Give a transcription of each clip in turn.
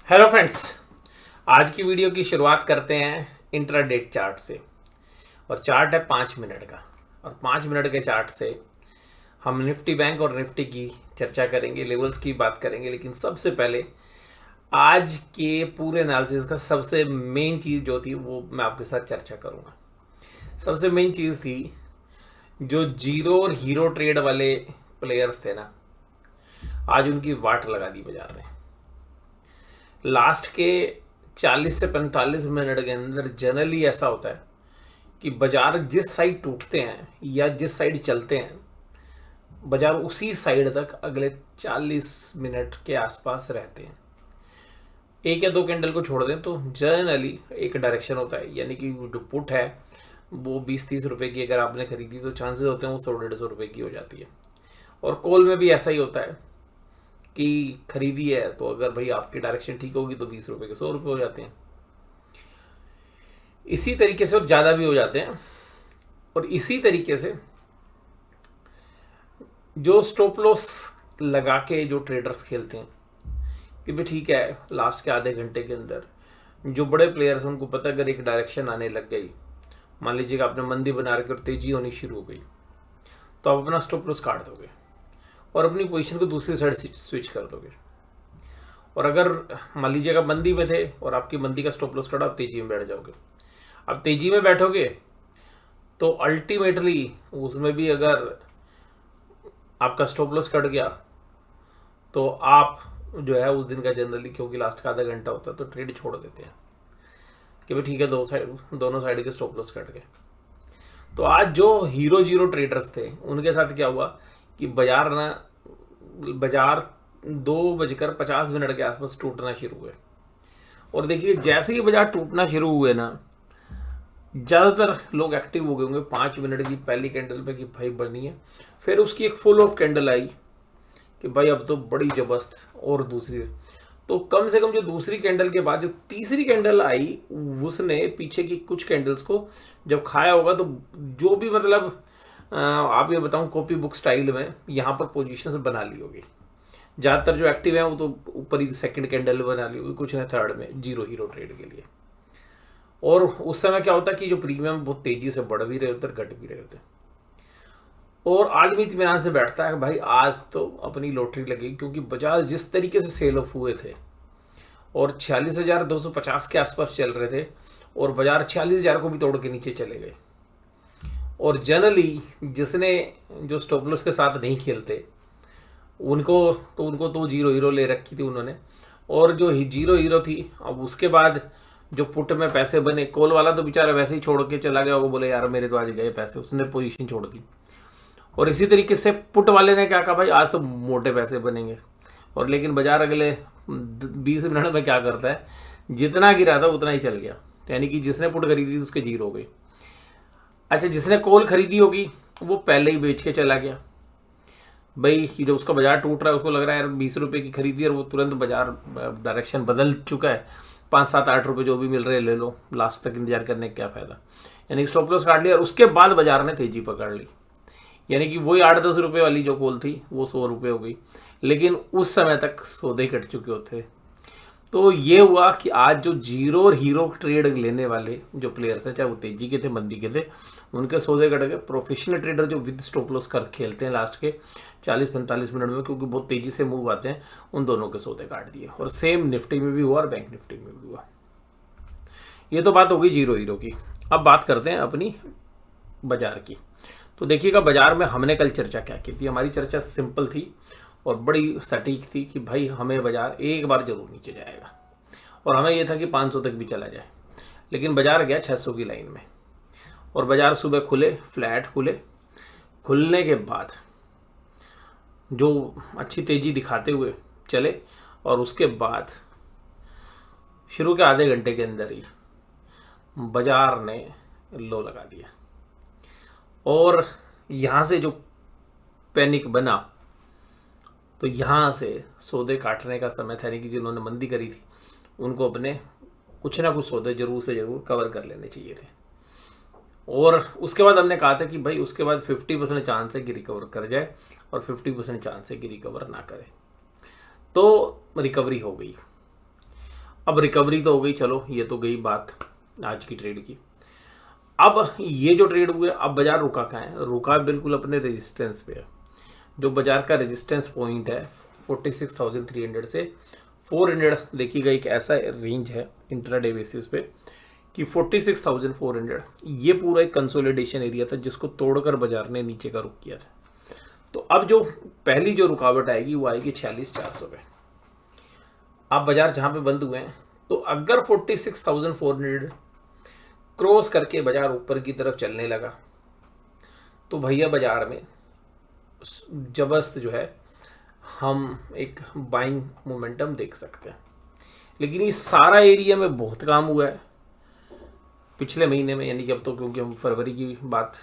Hello friends, आज की video की शुरुआत करते हैं इंट्राडे चार्ट से। और चार्ट है 5 मिनट का। और 5 मिनट के चार्ट से हम निफ्टी बैंक और निफ्टी की चर्चा करेंगे, लेवल्स की बात करेंगे। लेकिन सबसे पहले आज के पूरे एनालिसिस का सबसे मेन चीज़ जो थी वो मैं आपके साथ चर्चा करूँगा। सबसे मेन चीज़ थी जो जीरो और हीरो ट्रेड वाले प्लेयर्स थे ना, आज उनकी वाट लगा दी बाजार ने। लास्ट के 40 से 45 मिनट के अंदर जनरली ऐसा होता है कि बाजार जिस साइड टूटते हैं या जिस साइड चलते हैं, बाजार उसी साइड तक अगले 40 मिनट के आसपास रहते हैं। एक या दो कैंडल को छोड़ दें तो जनरली एक डायरेक्शन होता है, यानी कि जो पुट है वो 20-30 रुपए की अगर आपने खरीदी तो चांसेस होते हैं वो 100-150 रुपए की हो जाती है। और कॉल में भी ऐसा ही होता है कि खरीदी है तो अगर भाई आपकी डायरेक्शन ठीक होगी तो 20 रुपए के 100 रुपए हो जाते हैं। इसी तरीके से और ज़्यादा भी हो जाते हैं। और इसी तरीके से जो स्टॉप लॉस लगा के जो ट्रेडर्स खेलते हैं कि भाई ठीक है, लास्ट के आधे घंटे के अंदर जो बड़े प्लेयर्स हैं उनको पता अगर एक डायरेक्शन आने लग गई, मान लीजिएगा आपने मंदी बना रखी और तेजी होनी शुरू हो गई, तो आप अपना स्टॉप लॉस काट दोगे और अपनी पोजीशन को दूसरी साइड स्विच कर दोगे। और अगर मान लीजिएगा मंदी में थे और आपकी मंदी का स्टॉप लॉस कटा, आप तेजी में बैठ जाओगे। अब तेजी में बैठोगे तो अल्टीमेटली उसमें भी अगर आपका स्टॉप लॉस कट गया तो आप जो है उस दिन का जनरली, क्योंकि लास्ट का आधा घंटा होता है, तो ट्रेड छोड़ देते हैं कि भाई ठीक है, दोनों साइड के स्टॉप लॉस कट गए। तो आज जो हीरो जीरो ट्रेडर्स थे उनके साथ क्या हुआ कि बाजार 2:50 के आसपास टूटना शुरू हुए। और देखिए जैसे ही बाजार टूटना शुरू हुए ना, ज़्यादातर लोग एक्टिव हो गए होंगे 5 मिनट की पहली कैंडल पे कि भाई बढ़नी है। फिर उसकी एक फुल ऑफ कैंडल आई कि भाई अब तो बड़ी जबरदस्त, और दूसरी। तो कम से कम जो दूसरी कैंडल के बाद जो तीसरी कैंडल आई, उसने पीछे की कुछ कैंडल्स को जब खाया होगा तो जो भी मतलब आप ये बताऊं कॉपी बुक स्टाइल में यहाँ पर पोजीशंस बना ली होगी। ज़्यादातर जो एक्टिव है वो तो ऊपर ही सेकंड कैंडल बना ली होगी, कुछ ने थर्ड में जीरो हीरो ट्रेड के लिए। और उस समय क्या होता है कि जो प्रीमियम बहुत तेजी से बढ़ भी रहे होते, घट भी रहे होते, और आदमी इत्मीनान से बैठता है भाई आज तो अपनी लॉटरी लगी, क्योंकि बाजार जिस तरीके से सेल ऑफ हुए थे और 46,250 के आसपास चल रहे थे और बाजार 46,000 को भी तोड़ के नीचे चले गए। और जनरली जिसने जो स्टॉप लॉस के साथ नहीं खेलते उनको तो जीरो हीरो ले रखी थी उन्होंने। और जो जीरो हीरो थी, अब उसके बाद जो पुट में पैसे बने, कॉल वाला तो बेचारा वैसे ही छोड़ के चला गया, वो बोले यार मेरे तो आज गए पैसे, उसने पोजीशन छोड़ दी। और इसी तरीके से पुट वाले ने क्या कहा, भाई आज तो मोटे पैसे बनेंगे। और लेकिन बाजार अगले 20 मिनट में क्या करता है, जितना गिरा था उतना ही चल गया। तो यानी कि जिसने पुट खरीदी थी उसके जीरो हो गई। अच्छा, जिसने कॉल खरीदी होगी वो पहले ही बेच के चला गया। भाई जब उसका बाजार टूट रहा है, उसको लग रहा है यार 20 रुपए की खरीदी और वो तुरंत बाजार डायरेक्शन बदल चुका है, 5-7-8 रुपए जो भी मिल रहे ले लो, लास्ट तक इंतजार करने का क्या फायदा। यानी स्टॉप लॉस काट लिया और उसके बाद बाजार ने तेजी पकड़ ली। यानी कि वही 8-10 रुपए वाली जो कॉल थी वो 100 रुपए हो गई, लेकिन उस समय तक सौदे कट चुके होते। तो ये हुआ कि आज जो जीरो और हीरो ट्रेड लेने वाले जो प्लेयर्स हैं, चाहे वो तेजी के थे मंदी के थे, उनके सौदे कट गए। प्रोफेशनल ट्रेडर जो विद स्टॉप लॉस कर खेलते हैं लास्ट के 40-45 मिनट में, क्योंकि बहुत तेजी से मूव आते हैं, उन दोनों के सौदे काट दिए। और सेम निफ्टी में भी हुआ और बैंक निफ्टी में भी हुआ। ये तो बात हो गई जीरो हीरो की। अब बात करते हैं अपनी बाजार की। तो देखिएगा बाजार में हमने कल चर्चा क्या की थी। हमारी चर्चा सिंपल थी और बड़ी सटीक थी कि भाई हमें बाजार एक बार जरूर नीचे जाएगा, और हमें यह था कि 500 तक भी चला जाए। लेकिन बाजार गया 600 की लाइन में, और बाजार सुबह खुले, फ्लैट खुले। खुलने के बाद जो अच्छी तेजी दिखाते हुए चले, और उसके बाद शुरू के आधे घंटे के अंदर ही बाजार ने लो लगा दिया। और यहाँ से जो पैनिक बना, तो यहाँ से सौदे काटने का समय था। यानी कि जिन्होंने मंदी करी थी उनको अपने कुछ ना कुछ सौदे जरूर से जरूर कवर कर लेने चाहिए थे। और उसके बाद हमने कहा था कि भाई उसके बाद 50% चांस है कि रिकवर कर जाए और 50% चांस है कि रिकवर ना करे। तो रिकवरी हो गई। अब रिकवरी तो हो गई, चलो ये तो गई बात आज की ट्रेड की। अब ये जो ट्रेड हुए, अब बाजार रुका कहाँ है? रुका बिल्कुल अपने रेजिस्टेंस पे है। जो बाजार का रेजिस्टेंस पॉइंट है 46,300 से 400, देखिएगा एक ऐसा रेंज है इंट्राडे बेसिस पे कि 46,400, ये पूरा एक कंसोलिडेशन एरिया था जिसको तोड़कर बाजार ने नीचे का रुख किया था। तो अब जो पहली जो रुकावट आएगी वो आएगी 46,400 पे। अब बाजार जहां पे बंद हुए हैं, तो अगर 46,400 क्रॉस करके बाजार ऊपर की तरफ चलने लगा तो भैया बाजार में जबरदस्त जो है हम एक बाइंग मोमेंटम देख सकते हैं। लेकिन ये सारा एरिया में बहुत काम हुआ है पिछले महीने में, यानी कि अब तो क्योंकि हम फरवरी की बात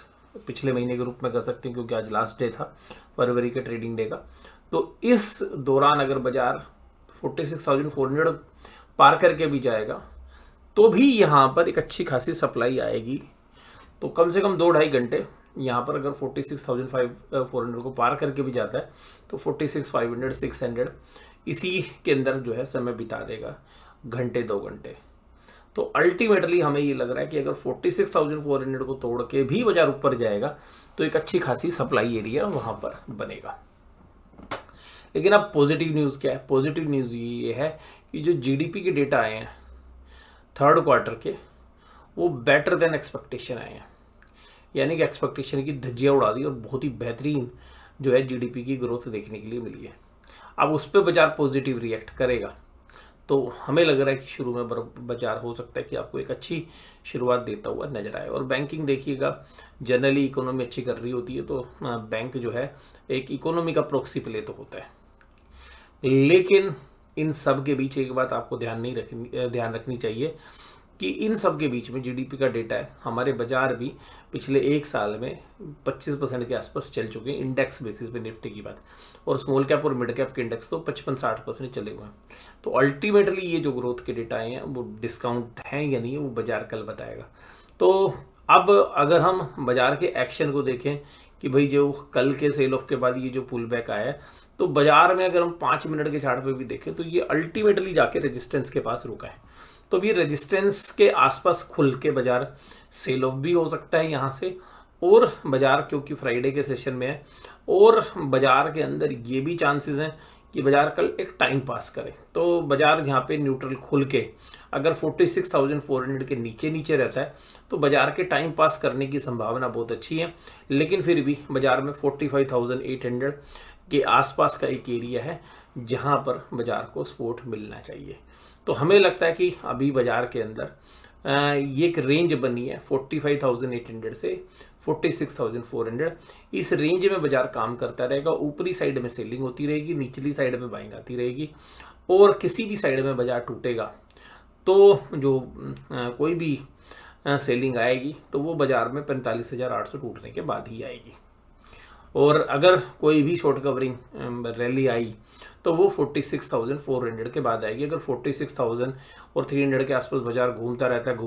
पिछले महीने के रूप में कर सकते हैं क्योंकि आज लास्ट डे था फरवरी के ट्रेडिंग डे का। तो इस दौरान अगर बाजार 46,400 पार करके भी जाएगा तो भी यहाँ पर एक अच्छी खासी सप्लाई आएगी। तो कम से कम 2-2.5 घंटे यहाँ पर अगर 46,400 को पार करके भी जाता है तो 46,500 600 इसी के अंदर जो है समय बिता देगा, घंटे 2 घंटे। तो अल्टीमेटली हमें ये लग रहा है कि अगर 46,400 को तोड़ के भी बाजार ऊपर जाएगा तो एक अच्छी खासी सप्लाई एरिया वहाँ पर बनेगा। लेकिन अब पॉजिटिव न्यूज़ क्या है? पॉजिटिव न्यूज़ ये है कि जो जीडीपी के डेटा आए हैं थर्ड क्वार्टर के, वो बेटर देन एक्सपेक्टेशन आए हैं, यानी कि एक्सपेक्टेशन की धज्जियाँ उड़ा दी और बहुत ही बेहतरीन जो है जीडीपी की ग्रोथ देखने के लिए मिली है। अब उस पर बाजार पॉजिटिव रिएक्ट करेगा तो हमें लग रहा है कि शुरू में बाजार हो सकता है कि आपको एक अच्छी शुरुआत देता हुआ नजर आए। और बैंकिंग देखिएगा, जनरली इकोनॉमी अच्छी कर रही होती है तो बैंक जो है एक इकोनॉमी का प्रॉक्सी प्ले तो होता है। लेकिन इन सब के बीच एक बात आपको ध्यान रखनी चाहिए कि इन सब के बीच में जीडीपी का डेटा है, हमारे बाजार भी पिछले एक साल में 25% के आसपास चल चुके हैं इंडेक्स बेसिस पे, निफ्टी की बात, और स्मॉल कैप और मिड कैप के इंडेक्स तो 55-60% चले हुए हैं। तो अल्टीमेटली ये जो ग्रोथ के डेटा आए हैं वो डिस्काउंट हैं या नहीं वो बाजार कल बताएगा। तो अब अगर हम बाजार के एक्शन को देखें कि भाई जो कल के सेल ऑफ के बाद ये जो पुल बैक आया है, तो बाजार में अगर हम 5 मिनट के चार्ट पे भी देखें तो ये अल्टीमेटली जाके रेजिस्टेंस के पास रुका है। तो ये रेजिस्टेंस के आसपास खुल के बाजार सेल ऑफ भी हो सकता है यहाँ से, और बाजार क्योंकि फ्राइडे के सेशन में है और बाजार के अंदर ये भी चांसेस हैं कि बाजार कल एक टाइम पास करे। तो बाजार यहाँ पे न्यूट्रल खुल के अगर 46,400 के नीचे रहता है तो बाजार के टाइम पास करने की संभावना बहुत अच्छी है। लेकिन फिर भी बाजार में 45,800 के आसपास का एक एरिया है जहां पर बाजार को सपोर्ट मिलना चाहिए। तो हमें लगता है कि अभी बाजार के अंदर ये एक रेंज बनी है 45,800 से 46,400, इस रेंज में बाजार काम करता रहेगा। ऊपरी साइड में सेलिंग होती रहेगी, निचली साइड में बाइंग आती रहेगी, और किसी भी साइड में बाजार टूटेगा तो जो कोई भी सेलिंग आएगी तो वो बाजार में 45,800 टूटने के बाद ही आएगी। और अगर कोई भी शॉर्ट कवरिंग रैली आई तो वो 46,400 के बाद आएगी। अगर 46,000 और 300 के आसपास बाजार घूमता रहता है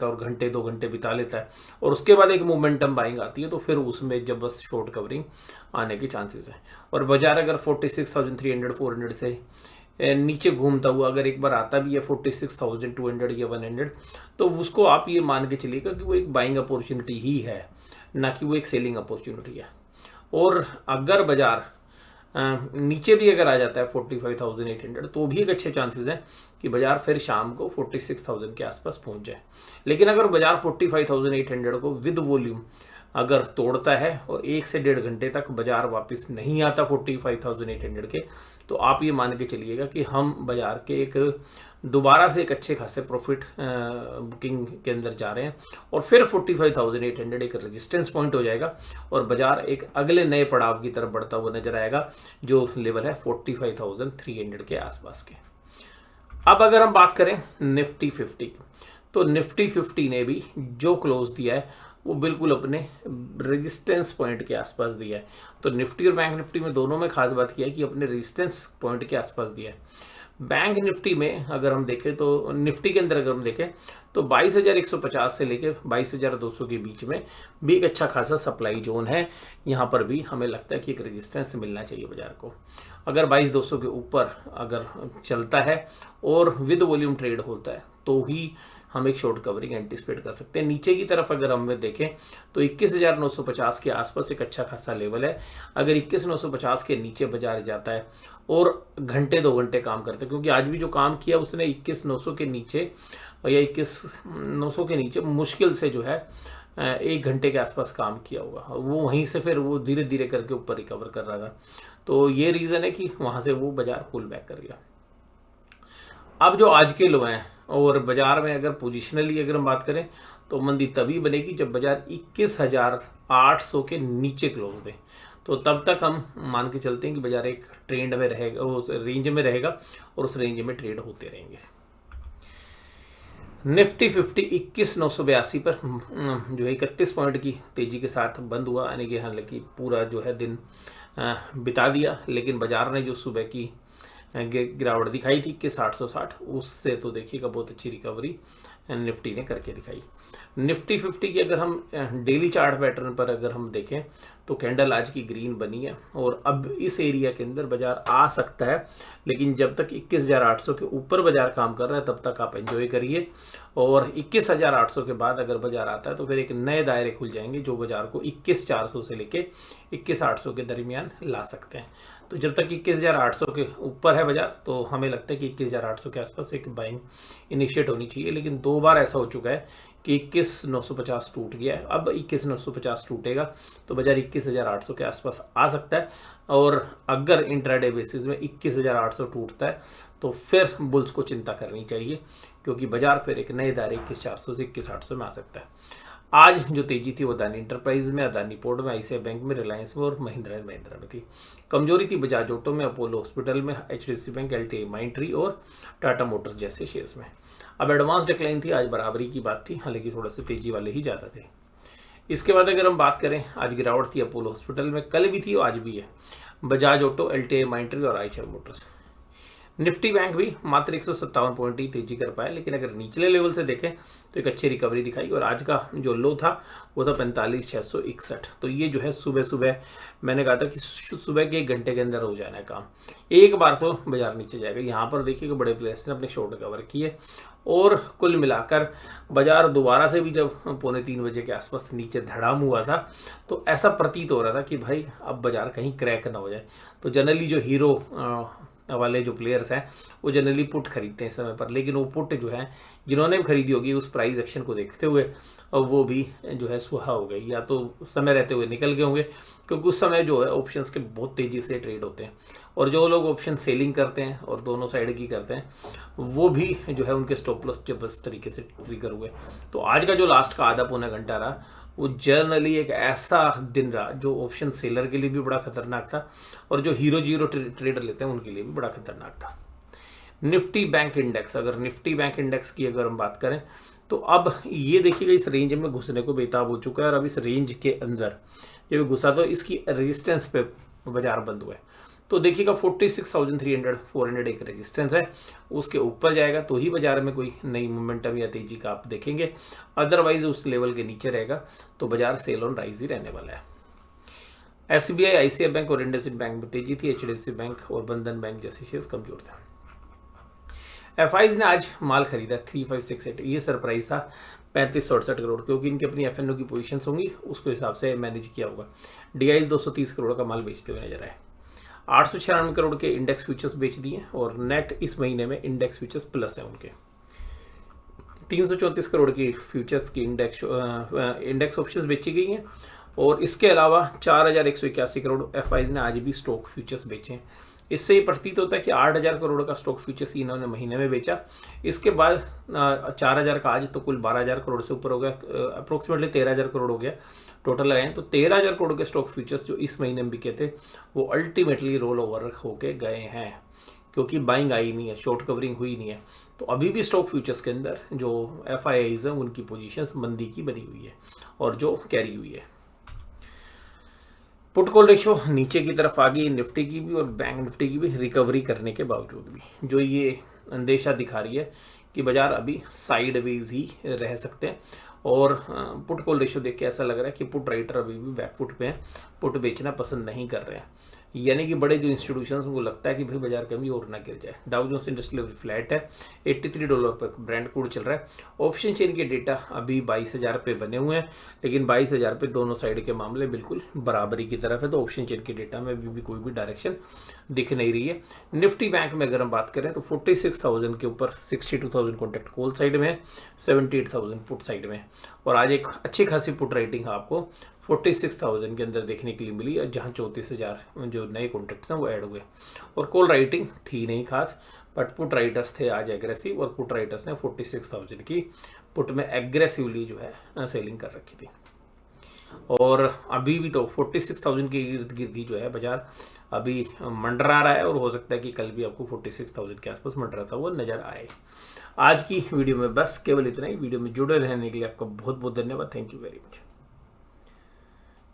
और घंटे 2 घंटे बिता लेता है और उसके बाद एक मोमेंटम बाइंग आती है तो फिर उसमें जबरदस्त शॉर्ट कवरिंग आने के चांसेस हैं। और बाजार अगर 46,300-400 से नीचे घूमता हुआ अगर एक बार आता भी है 46,200 या 100, तो उसको आप ये मान के चलिएगा कि वो एक बाइंग अपॉर्चुनिटी ही है, ना कि वो एक सेलिंग अपॉर्चुनिटी है। और अगर बाजार नीचे भी अगर आ जाता है 45,800 तो भी एक अच्छे चांसेस हैं कि बाजार फिर शाम को 46,000 के आसपास पहुंच जाए। लेकिन अगर बाजार 45,800 को विद वॉल्यूम अगर तोड़ता है और 1 से 1.5 घंटे तक बाजार वापस नहीं आता 45,800 के, तो आप ये मान के चलिएगा कि हम बाजार के एक दोबारा से एक अच्छे खासे प्रॉफिट बुकिंग के अंदर जा रहे हैं और फिर 45,800 एक रेजिस्टेंस पॉइंट हो जाएगा और बाजार एक अगले नए पड़ाव की तरफ बढ़ता हुआ नजर आएगा जो लेवल है 45,300 के आसपास के। अब अगर हम बात करें निफ्टी 50, तो निफ्टी 50 ने भी जो क्लोज दिया है वो बिल्कुल अपने रेजिस्टेंस पॉइंट के आसपास दिया है। तो निफ्टी और बैंक निफ्टी में दोनों में खास बात किया है कि अपने रेजिस्टेंस पॉइंट के आसपास दिया है। बैंक निफ्टी में अगर हम देखें तो निफ्टी के अंदर अगर हम देखें तो 22,150 से लेकर 22,200 के बीच में भी एक अच्छा खासा सप्लाई जोन है। यहाँ पर भी हमें लगता है कि एक रेजिस्टेंस मिलना चाहिए बाजार को। अगर 22,200 के ऊपर अगर चलता है और विद वॉल्यूम ट्रेड होता है तो ही हम एक शॉर्ट कवरिंग एंटिसिपेट कर सकते हैं। नीचे की तरफ अगर हम देखें तो 21,950 के आसपास एक अच्छा खासा लेवल है। अगर 21,950 के नीचे बाजार जाता है और घंटे 2 घंटे काम करते हैं, क्योंकि आज भी जो काम किया उसने 21,900 के नीचे या 21,900 के नीचे मुश्किल से जो है 1 घंटे के आसपास काम किया होगा। वो वहीं से फिर वो धीरे धीरे करके ऊपर रिकवर कर रहा था, तो ये रीज़न है कि वहाँ से वो बाजार पुल बैक कर गया। अब जो आज के लो हैं और बाजार में अगर पोजिशनली अगर हम बात करें तो मंदी तभी बनेगी जब बाजार 21,800 के नीचे क्लोज दे, तो तब तक हम मान के चलते हैं कि बाजार एक ट्रेंड में रहेगा, उस रेंज में रहेगा और उस रेंज में ट्रेड होते रहेंगे। निफ्टी 50 21,982 पर जो है 31 पॉइंट की तेजी के साथ बंद हुआ, यानी कि हालांकि पूरा जो है दिन बिता दिया, लेकिन बाजार ने जो सुबह की गिरावट दिखाई थी कि 860, उससे तो देखिएगा बहुत अच्छी रिकवरी निफ्टी ने करके दिखाई। निफ्टी 50 की अगर हम डेली चार्ट पैटर्न पर अगर हम देखें तो कैंडल आज की ग्रीन बनी है और अब इस एरिया के अंदर बाजार आ सकता है, लेकिन जब तक 21,800 के ऊपर बाजार काम कर रहा है तब तक आप एंजॉय करिए, और 21,800 के बाद अगर बाजार आता है तो फिर एक नए दायरे खुल जाएंगे जो बाजार को 21,400 से लेके 21,800 के दरमियान ला सकते हैं। तो जब तक 21,800 के ऊपर है बाजार तो हमें लगता है कि 21,800 के आसपास एक बाइंग इनिशिएट होनी चाहिए, लेकिन 2 बार ऐसा हो चुका है कि 21,950 टूट गया है। अब 21,950 टूटेगा तो बाजार 21,800 के आसपास आ सकता है, और अगर इंट्राडे बेसिस में 21,800 टूटता है तो फिर बुल्स को चिंता करनी चाहिए, क्योंकि बाजार फिर एक नए दायरे 21,400 से 21,800 में आ सकता है। आज जो तेजी थी वो अदानी इंटरप्राइज में, अदानी पोर्ट में, आईसीआई बैंक में, रिलायंस में और महिंद्रा एंड महिंद्रा में थी। कमजोरी थी बजाज ऑटो में, अपोलो हॉस्पिटल में, एचडीएफसी बैंक, एलटीआई माइंट्री और टाटा मोटर्स जैसे शेयर्स में। अब एडवांस डिक्लाइन थी, आज बराबरी की बात थी, हालांकि थोड़ा सा तेजी वाले ही ज़्यादा थे। इसके बाद अगर हम बात करें, आज गिरावट थी अपोलो हॉस्पिटल में, कल भी थी और आज भी है, बजाज ऑटो, एलटीआई माइंट्री और आईचर मोटर्स। निफ्टी बैंक भी मात्र 157 पॉइंट ही तेजी कर पाया, लेकिन अगर निचले लेवल से देखें तो एक अच्छी रिकवरी दिखाई, और आज का जो लो था वो था 45,661। तो ये जो है सुबह सुबह मैंने कहा था कि सुबह के 1 घंटे के अंदर हो जाना है काम, एक बार तो बाजार नीचे जाएगा। यहाँ पर देखिए कि बड़े प्लेयर्स ने अपने शॉर्ट कवर किए और कुल मिलाकर बाजार दोबारा से भी जब 2:45 बजे के आसपास नीचे धड़ाम हुआ था तो ऐसा प्रतीत हो रहा था कि भाई अब बाजार कहीं क्रैक ना हो जाए। तो जनरली जो हीरो वाले जो प्लेयर्स हैं वो जनरली पुट खरीदते हैं समय पर, लेकिन वो पुट जो है जिन्होंने भी खरीदी होगी उस प्राइस एक्शन को देखते हुए और वो भी जो है सुहा हो गई, या तो समय रहते हुए निकल गए होंगे, क्योंकि उस समय जो है ऑप्शंस के बहुत तेज़ी से ट्रेड होते हैं, और जो लोग ऑप्शन सेलिंग करते हैं और दोनों साइड की करते हैं वो भी जो है उनके स्टॉप लॉस जबरदस्त तरीके से ट्रिगर हुए। तो आज का जो लास्ट का आधा पौना घंटा रहा वो जर्नली एक ऐसा दिन रहा जो ऑप्शन सेलर के लिए भी बड़ा खतरनाक था और जो हीरो जीरो ट्रेडर लेते हैं उनके लिए भी बड़ा खतरनाक था। निफ्टी बैंक इंडेक्स, अगर निफ्टी बैंक इंडेक्स की अगर हम बात करें तो अब ये देखिएगा इस रेंज में घुसने को बेताब हो चुका है, और अब इस रेंज के अंदर जब घुसा तो इसकी रेजिस्टेंस पे बाजार बंद हुआ है। तो देखिएगा 46,300 400 एक रेजिस्टेंस है, उसके ऊपर जाएगा तो ही बाजार में कोई नई मोमेंटम या तेजी का आप देखेंगे, अदरवाइज उस लेवल के नीचे रहेगा तो बाजार सेल ऑन राइज ही रहने वाला है। एसबीआई, आईसीआई बैंक और इंडसइंड बैंक में तेजी थी, एचडीएफसी बैंक और बंधन बैंक जैसे शेयर्स कमजोर थे। एफआईज ने आज माल खरीदा 3568, ये सरप्राइज था 3568 करोड़, क्योंकि इनकी अपनी एफएनओ की पोजीशंस होंगी उसके हिसाब से मैनेज किया होगा। डीआईज 230 करोड़ का माल बेचते हुए नजर आए। 896 करोड़ के इंडेक्स फ्यूचर्स बेच दिए और नेट इस महीने में इंडेक्स फ्यूचर्स प्लस है उनके। 334 करोड़ की फ्यूचर्स की इंडेक्स ऑप्शंस बेची गई हैं, और इसके अलावा 4181 करोड़ एफआईज ने आज भी स्टॉक फ्यूचर्स बेचे हैं। इससे ये प्रतीत होता है कि 8,000 करोड़ का स्टॉक फ्यूचर्स इन्होंने महीने में बेचा। इसके बाद 4,000 का आज, तो कुल 12,000 करोड़ से ऊपर हो गया, अप्रोक्सीमेटली 13,000 करोड़ हो गया टोटल लगाएं तो 13,000 करोड़ के स्टॉक फ्यूचर्स जो इस महीने में बिके थे वो अल्टीमेटली रोल ओवर होके गए हैं, क्योंकि बाइंग आई नहीं है, शॉर्ट कवरिंग हुई नहीं है। तो अभी भी स्टॉक फ्यूचर्स के अंदर जो एफआईआईज हैं उनकी पोजीशंस मंदी की बनी हुई है और जो कैरी हुई है। पुट कॉल रेशो नीचे की तरफ आ गई निफ्टी की भी और बैंक निफ्टी की भी रिकवरी करने के बावजूद भी, जो ये अंदेशा दिखा रही है कि बाजार अभी साइडवेज ही रह सकते हैं। और पुट कॉल रेशो देख के ऐसा लग रहा है कि पुट राइटर अभी भी बैकफुट पे हैं, पुट बेचना पसंद नहीं कर रहे हैं। यानी कि बड़े जो इंस्टीट्यूशंस उनको लगता है कि भाई बाजार कभी और ना गिर जाए। डाउ जोन्स इंडस्ट्रियल फ्लैट है, $83 पर ब्रेंट क्रूड चल रहा है। ऑप्शन चेन के डेटा अभी 22,000 पे बने हुए हैं, लेकिन 22,000 पे दोनों साइड के मामले बिल्कुल बराबरी की तरफ है, तो ऑप्शन चेन के डेटा में अभी भी कोई भी डायरेक्शन दिख नहीं रही है। निफ्टी बैंक में अगर हम बात करें तो 46,000 के ऊपर 62,000 कॉन्ट्रैक्ट कॉल साइड में, 78,000 पुट साइड में। और आज एक अच्छी खासी पुट राइटिंग आपको 46,000 के अंदर देखने के लिए मिली, जहां 34,000 जो नए कॉन्ट्रैक्ट्स हैं वो ऐड हुए। और कॉल राइटिंग थी नहीं खास, बट पुट राइटर्स थे आज एग्रेसिव, और पुट राइटर्स ने 46,000 की पुट में एग्रेसिवली जो है सेलिंग कर रखी थी। और अभी भी तो 46,000 के इर्द गिर्द ही जो है बाजार अभी मंडरा रहा है, और हो सकता है कि कल भी आपको 46,000 के आसपास मंडराता हुआ नजर आए। आज की वीडियो में बस केवल इतना ही। वीडियो में जुड़े रहने के लिए आपका बहुत बहुत धन्यवाद। Thank you very much.